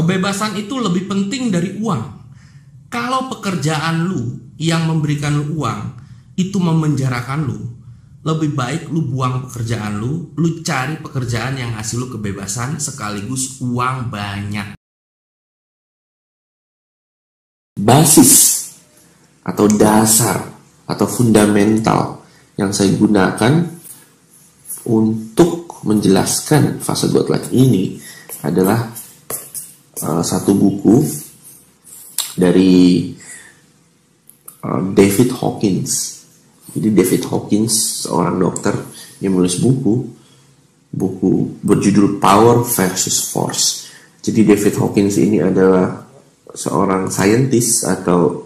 Kebebasan itu lebih penting dari uang. Kalau pekerjaan lu yang memberikan lu uang itu memenjarakan lu, lebih baik lu buang pekerjaan lu cari pekerjaan yang ngasih lu kebebasan sekaligus uang banyak. Basis atau dasar atau fundamental yang saya gunakan untuk menjelaskan fase God Life ini adalah satu buku dari David Hawkins. Jadi David Hawkins seorang dokter yang menulis buku berjudul Power versus Force. Jadi David Hawkins ini adalah seorang saintis atau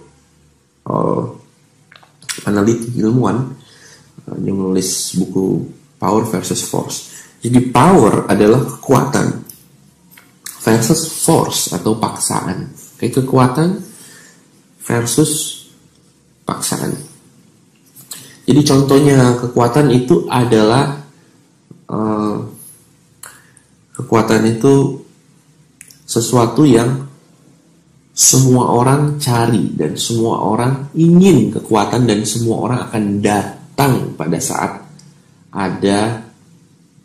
peneliti ilmuwan yang menulis buku Power versus Force. Jadi power adalah kekuatan versus force atau paksaan. Kayak kekuatan versus paksaan. Jadi contohnya kekuatan itu adalah kekuatan itu sesuatu yang semua orang cari dan semua orang ingin kekuatan dan semua orang akan datang pada saat ada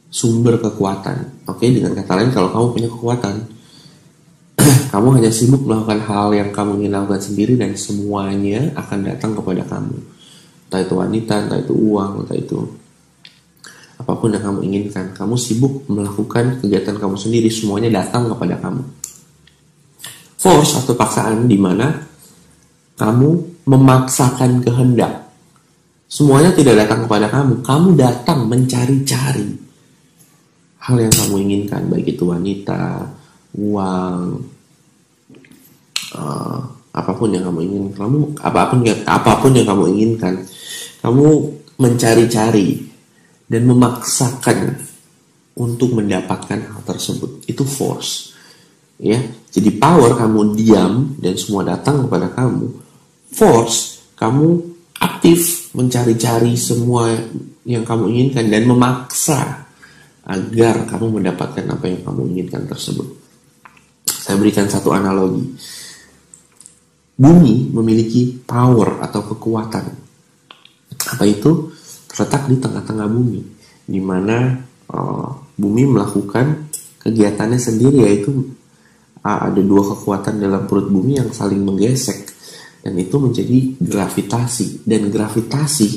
sumber kekuatan. Oke, dengan kata lain kalau kamu punya kekuatan, kamu hanya sibuk melakukan hal yang kamu ingin lakukan sendiri dan semuanya akan datang kepada kamu. Entah itu wanita, entah itu uang, entah itu apapun yang kamu inginkan. Kamu sibuk melakukan kegiatan kamu sendiri, semuanya datang kepada kamu. Force atau paksaan di mana kamu memaksakan kehendak. Semuanya tidak datang kepada kamu. Kamu datang mencari-cari hal yang kamu inginkan, baik itu wanita, uang, apapun yang kamu inginkan. Apapun yang kamu inginkan, kamu mencari-cari dan memaksakan untuk mendapatkan hal tersebut. Itu force. Ya, jadi power kamu diam dan semua datang kepada kamu. Force kamu aktif mencari-cari semua yang kamu inginkan dan memaksa agar kamu mendapatkan apa yang kamu inginkan tersebut. Saya berikan satu analogi. Bumi memiliki power atau kekuatan. Apa itu? Terletak di tengah-tengah bumi, di mana bumi melakukan kegiatannya sendiri, yaitu ada dua kekuatan dalam perut bumi yang saling menggesek. Dan itu menjadi gravitasi. Dan gravitasi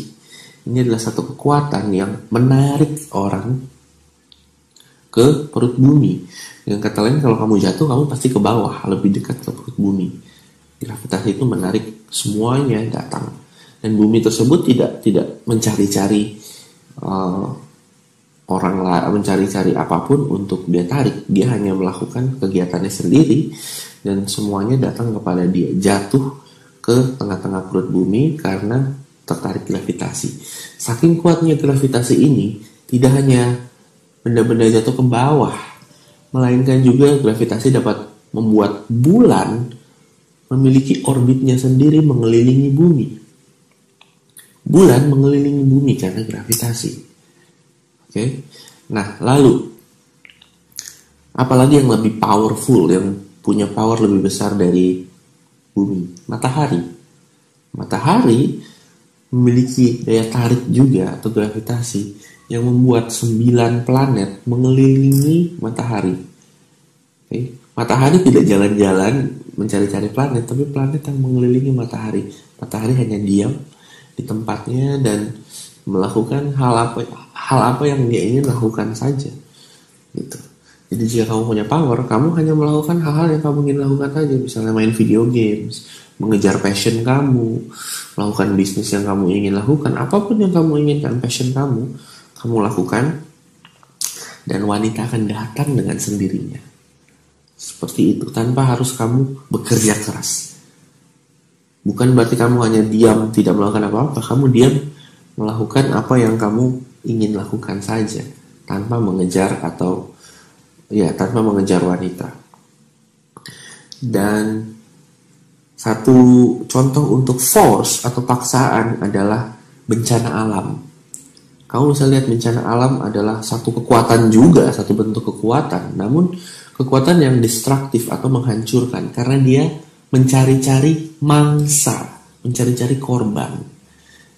ini adalah satu kekuatan yang menarik orang ke perut bumi. Dengan kata lain, kalau kamu jatuh, kamu pasti ke bawah, lebih dekat ke perut bumi. Gravitasi itu menarik semuanya datang. Dan bumi tersebut tidak mencari-cari orang lain, mencari-cari apapun untuk dia tarik. Dia hanya melakukan kegiatannya sendiri dan semuanya datang kepada dia. Jatuh ke tengah-tengah perut bumi karena tertarik gravitasi. Saking kuatnya gravitasi ini, tidak hanya benda-benda jatuh ke bawah, melainkan juga gravitasi dapat membuat bulan memiliki orbitnya sendiri mengelilingi bumi. Bulan mengelilingi bumi karena gravitasi. Oke. Nah, lalu apalagi yang lebih powerful, yang punya power lebih besar dari bumi? Matahari. Matahari memiliki daya tarik juga atau gravitasi yang membuat 9 planet mengelilingi matahari. Okay. Matahari tidak jalan-jalan mencari-cari planet, tapi planet yang mengelilingi matahari. Matahari hanya diam di tempatnya dan melakukan hal apa yang dia ingin lakukan saja. Gitu. Jadi jika kamu punya power, kamu hanya melakukan hal-hal yang kamu ingin lakukan saja. Misalnya main video games, mengejar passion kamu, melakukan bisnis yang kamu ingin lakukan, apapun yang kamu inginkan, passion kamu lakukan, dan wanita akan datang dengan sendirinya. Seperti itu, tanpa harus kamu bekerja keras. Bukan berarti kamu hanya diam, tidak melakukan apa-apa. Kamu diam, melakukan apa yang kamu ingin lakukan saja, tanpa mengejar wanita. Dan satu contoh untuk force atau paksaan adalah bencana alam. Kamu bisa lihat bencana alam adalah satu kekuatan juga, satu bentuk kekuatan. Namun Kekuatan yang destruktif atau menghancurkan karena dia mencari-cari mangsa, mencari-cari korban.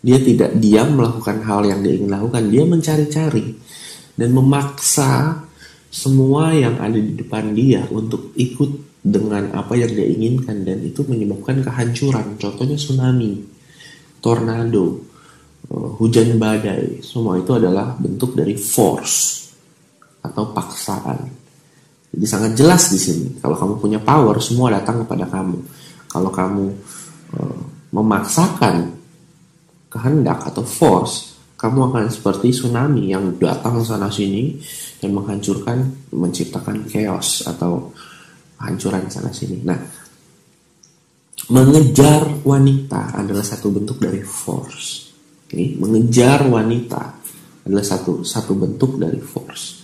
Dia tidak diam melakukan hal yang dia ingin lakukan, dia mencari-cari dan memaksa semua yang ada di depan dia untuk ikut dengan apa yang dia inginkan, dan itu menyebabkan kehancuran. Contohnya tsunami, tornado, hujan badai, semua itu adalah bentuk dari force atau paksaan. Jadi sangat jelas di sini. Kalau kamu punya power, semua datang kepada kamu. Kalau kamu memaksakan kehendak atau force, kamu akan seperti tsunami yang datang sana sini dan menghancurkan, menciptakan chaos atau hancuran sana sini. Nah, mengejar wanita adalah satu bentuk dari force. Okay? Mengejar wanita adalah satu bentuk dari force.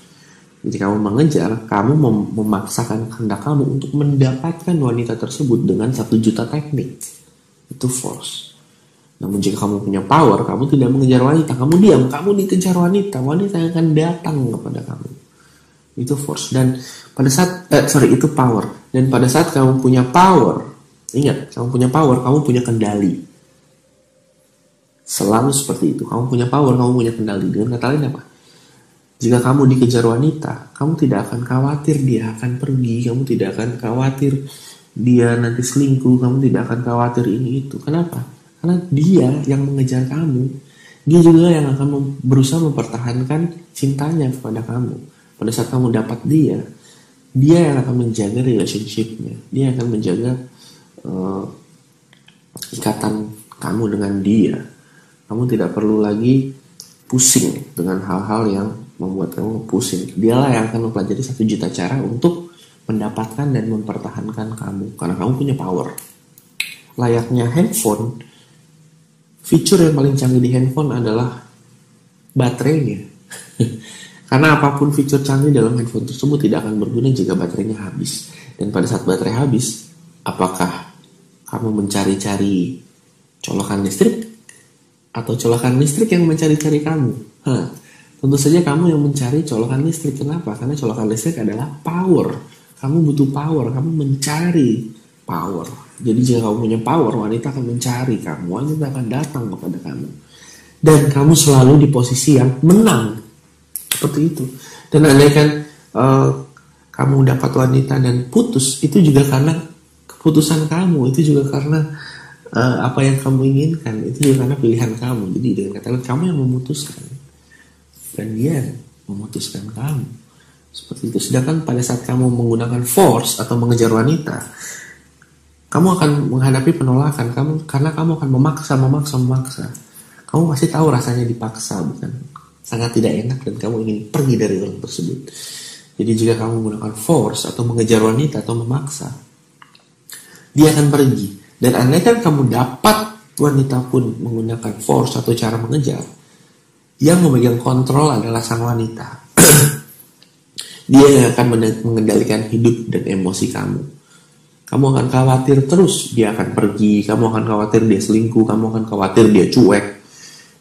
Jadi kamu mengejar, kamu memaksakan kehendak kamu untuk mendapatkan wanita tersebut dengan 1 juta teknik. Itu force. Namun jika kamu punya power, kamu tidak mengejar wanita, kamu diam, kamu dikejar wanita yang akan datang kepada kamu. Itu force. Dan pada saat itu power. Dan pada saat kamu punya power, ingat, kamu punya power, kamu punya kendali. Selalu seperti itu. Kamu punya power, kamu punya kendali. Dengan kata lain apa? Jika kamu dikejar wanita, kamu tidak akan khawatir dia akan pergi, kamu tidak akan khawatir dia nanti selingkuh, kamu tidak akan khawatir ini itu. Kenapa? Karena dia yang mengejar kamu. Dia juga yang akan berusaha mempertahankan cintanya kepada kamu. Pada saat kamu dapat dia yang akan menjaga relationship-nya. Dia akan menjaga ikatan kamu dengan dia. Kamu tidak perlu lagi pusing dengan hal-hal yang membuat kamu pusing. Dialah yang akan mempelajari 1 juta cara untuk mendapatkan dan mempertahankan kamu. Karena kamu punya power. Layaknya handphone, fitur yang paling canggih di handphone adalah baterainya. Karena apapun fitur canggih dalam handphone tersebut tidak akan berguna jika baterainya habis. Dan pada saat baterai habis, apakah kamu mencari-cari colokan listrik? Atau colokan listrik yang mencari-cari kamu? Tentu saja kamu yang mencari colokan listrik. Kenapa? Karena colokan listrik adalah power. Kamu butuh power, kamu mencari power. Jadi jika kamu punya power, wanita akan mencari kamu, wanita akan datang kepada kamu. Dan kamu selalu di posisi yang menang. Seperti itu. Dan andaikan kamu dapat wanita dan putus, itu juga karena keputusan kamu, itu juga karena apa yang kamu inginkan, itu juga karena pilihan kamu. Jadi dengan kata lain, kamu yang memutuskan. Dan dia memutuskan kamu. Seperti itu. Sedangkan pada saat kamu menggunakan force atau mengejar wanita, kamu akan menghadapi penolakan karena kamu akan memaksa. Kamu pasti tahu rasanya dipaksa, bukan? Sangat tidak enak dan kamu ingin pergi dari orang tersebut. Jadi jika kamu menggunakan force atau mengejar wanita atau memaksa, dia akan pergi. Dan andaikan kamu dapat wanita pun menggunakan force atau cara mengejar, yang memegang kontrol adalah sang wanita. Dia yang akan mengendalikan hidup dan emosi kamu. Kamu akan khawatir terus dia akan pergi, kamu akan khawatir dia selingkuh, kamu akan khawatir dia cuek.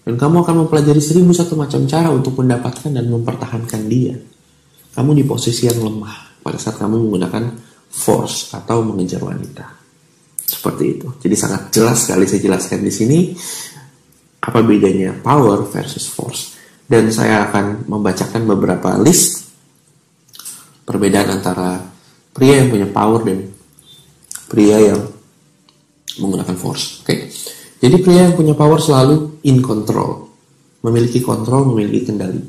Dan kamu akan mempelajari 1001 macam cara untuk mendapatkan dan mempertahankan dia. Kamu di posisi yang lemah pada saat kamu menggunakan force atau mengejar wanita. Seperti itu. Jadi sangat jelas sekali saya jelaskan di sini apa bedanya power versus force. Dan saya akan membacakan beberapa list perbedaan antara pria yang punya power dan pria yang menggunakan force. Oke. Jadi pria yang punya power selalu in control, memiliki kontrol, memiliki kendali.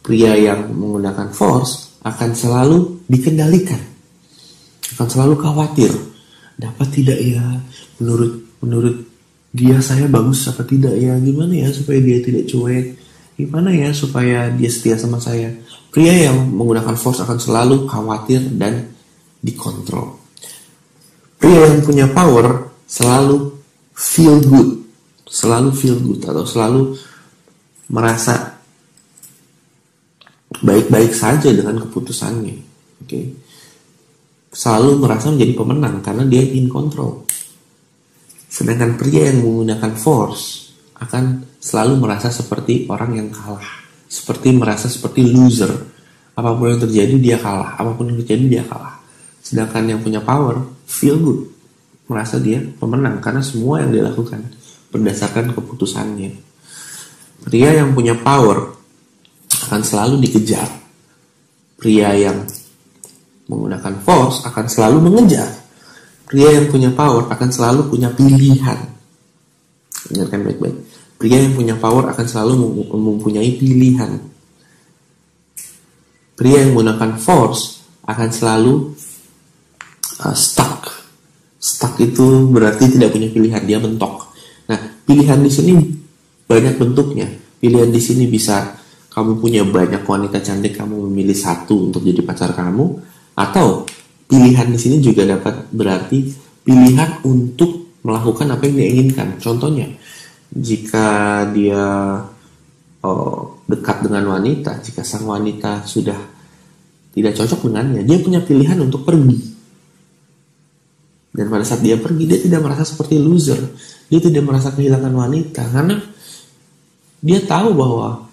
Pria yang menggunakan force akan selalu dikendalikan, akan selalu khawatir, dapat tidak ya, menurut dia saya bagus apa tidak ya, gimana ya supaya dia tidak cuek, gimana ya supaya dia setia sama saya. Pria yang menggunakan force akan selalu khawatir dan dikontrol. Pria yang punya power selalu feel good atau selalu merasa baik-baik saja dengan keputusannya. Okay. Selalu merasa menjadi pemenang karena dia in control. Sedangkan pria yang menggunakan force akan selalu merasa seperti orang yang kalah, merasa seperti loser, Apapun yang terjadi dia kalah, apapun yang terjadi dia kalah. Sedangkan yang punya power feel good, merasa dia pemenang karena semua yang dia lakukan berdasarkan keputusannya. Pria yang punya power akan selalu dikejar. Pria yang menggunakan force akan selalu mengejar. Pria yang punya power akan selalu punya pilihan. Dengarkan baik-baik. Pria yang punya power akan selalu mempunyai pilihan. Pria yang menggunakan force akan selalu stuck. Stuck itu berarti tidak punya pilihan, dia mentok. Nah, pilihan di sini banyak bentuknya. Pilihan di sini bisa kamu punya banyak wanita cantik, kamu memilih satu untuk jadi pacar kamu, atau pilihan di sini juga dapat berarti pilihan untuk melakukan apa yang dia inginkan. Contohnya, jika dia dekat dengan wanita, jika sang wanita sudah tidak cocok dengannya, dia punya pilihan untuk pergi. Dan pada saat dia pergi, dia tidak merasa seperti loser. Dia tidak merasa kehilangan wanita. Karena dia tahu bahwa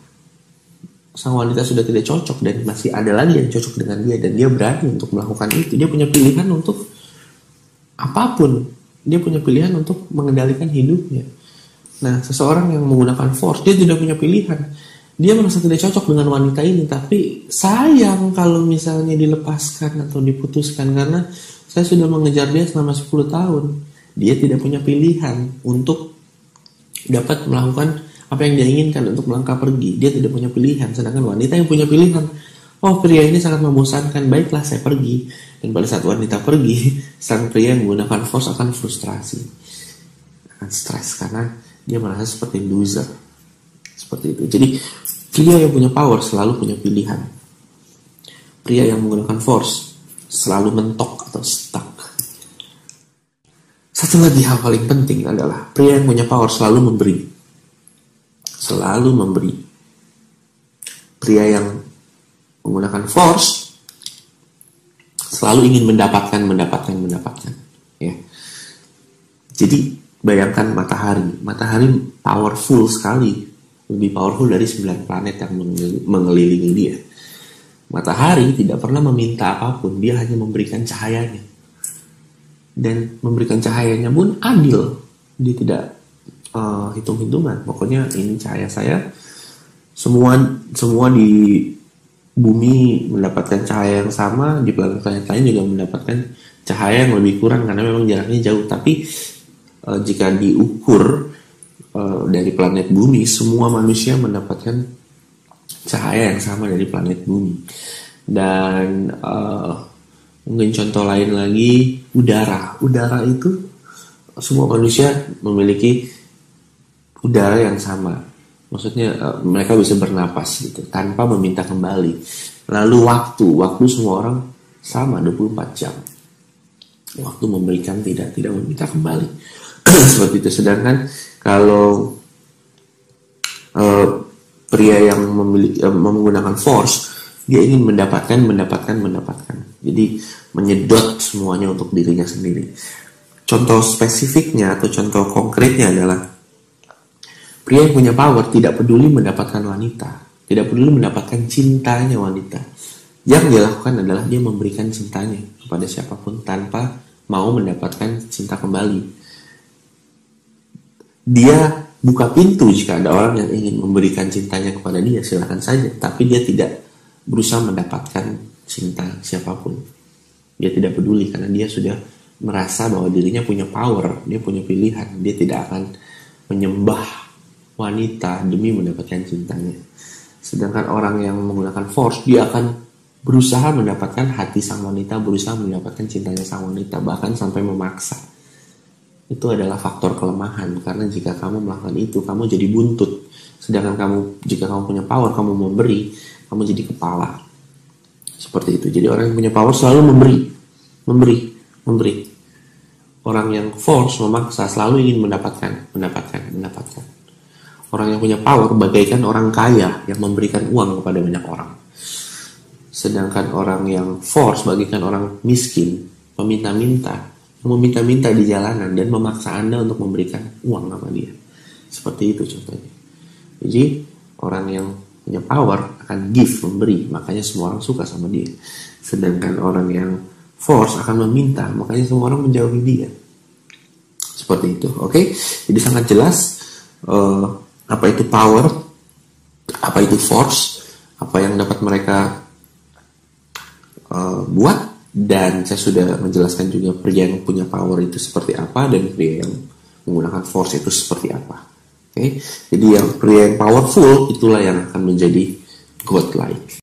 sang wanita sudah tidak cocok dan masih ada lagi yang cocok dengan dia. Dan dia berani untuk melakukan itu. Dia punya pilihan untuk apapun. Dia punya pilihan untuk mengendalikan hidupnya. Nah, seseorang yang menggunakan force, dia tidak punya pilihan. Dia merasa tidak cocok dengan wanita ini. Tapi sayang kalau misalnya dilepaskan atau diputuskan. Karena saya sudah mengejar dia selama 10 tahun. Dia tidak punya pilihan untuk dapat melakukan apa yang dia inginkan, untuk melangkah pergi. Dia tidak punya pilihan. Sedangkan wanita yang punya pilihan, oh pria ini sangat membosankan, baiklah saya pergi. Dan pada saat wanita pergi, sang pria yang menggunakan force akan frustrasi, akan stres karena dia merasa seperti loser. Seperti itu. Jadi pria yang punya power selalu punya pilihan. Pria yang menggunakan force selalu mentok atau stuck. Satu lagi hal paling penting adalah pria yang punya power selalu memberi. Selalu memberi. Pria yang menggunakan force selalu ingin mendapatkan. Ya. Jadi bayangkan matahari. Matahari powerful sekali. Lebih powerful dari 9 planet yang mengelilingi dia. Matahari tidak pernah meminta apapun, dia hanya memberikan cahayanya. Dan memberikan cahayanya pun adil. Dia tidak hitung-hitungan. Pokoknya ini cahaya saya. Semua di bumi mendapatkan cahaya yang sama, di planet-planet lain juga mendapatkan cahaya yang lebih kurang karena memang jaraknya jauh. Tapi jika diukur dari planet bumi, semua manusia mendapatkan cahaya yang sama dari planet bumi. Dan mungkin contoh lain lagi, udara itu semua manusia memiliki udara yang sama. Maksudnya mereka bisa bernapas gitu tanpa meminta kembali. Lalu waktu semua orang sama 24 jam. Waktu memberikan tidak meminta kembali. Seperti itu. Sedangkan kalau pria yang menggunakan force, dia ingin mendapatkan. Jadi menyedot semuanya untuk dirinya sendiri. Contoh spesifiknya atau contoh konkretnya adalah pria yang punya power tidak peduli mendapatkan wanita, tidak peduli mendapatkan cintanya wanita. Yang dia lakukan adalah dia memberikan cintanya kepada siapapun tanpa mau mendapatkan cinta kembali. Dia buka pintu jika ada orang yang ingin memberikan cintanya kepada dia, silakan saja. Tapi dia tidak berusaha mendapatkan cinta siapapun. Dia tidak peduli karena dia sudah merasa bahwa dirinya punya power, dia punya pilihan. Dia tidak akan menyembah wanita demi mendapatkan cintanya. Sedangkan orang yang menggunakan force, dia akan berusaha mendapatkan hati sang wanita, berusaha mendapatkan cintanya sang wanita, bahkan sampai memaksa. Itu adalah faktor kelemahan, karena jika kamu melakukan itu, kamu jadi buntut. Sedangkan jika kamu punya power, kamu memberi, kamu jadi kepala. Seperti itu. Jadi orang yang punya power selalu memberi. Orang yang force, memaksa, selalu ingin mendapatkan. Orang yang punya power bagaikan orang kaya yang memberikan uang kepada banyak orang. Sedangkan orang yang force bagaikan orang miskin, meminta-minta di jalanan dan memaksa Anda untuk memberikan uang sama dia. Seperti itu contohnya. Jadi orang yang punya power akan give, memberi, makanya semua orang suka sama dia. Sedangkan orang yang force akan meminta, makanya semua orang menjauhi dia. Seperti itu, oke? Jadi sangat jelas apa itu power, apa itu force, apa yang dapat mereka buat, dan saya sudah menjelaskan juga pria yang punya power itu seperti apa dan pria yang menggunakan force itu seperti apa. Oke? Jadi yang pria yang powerful itulah yang akan menjadi godlike.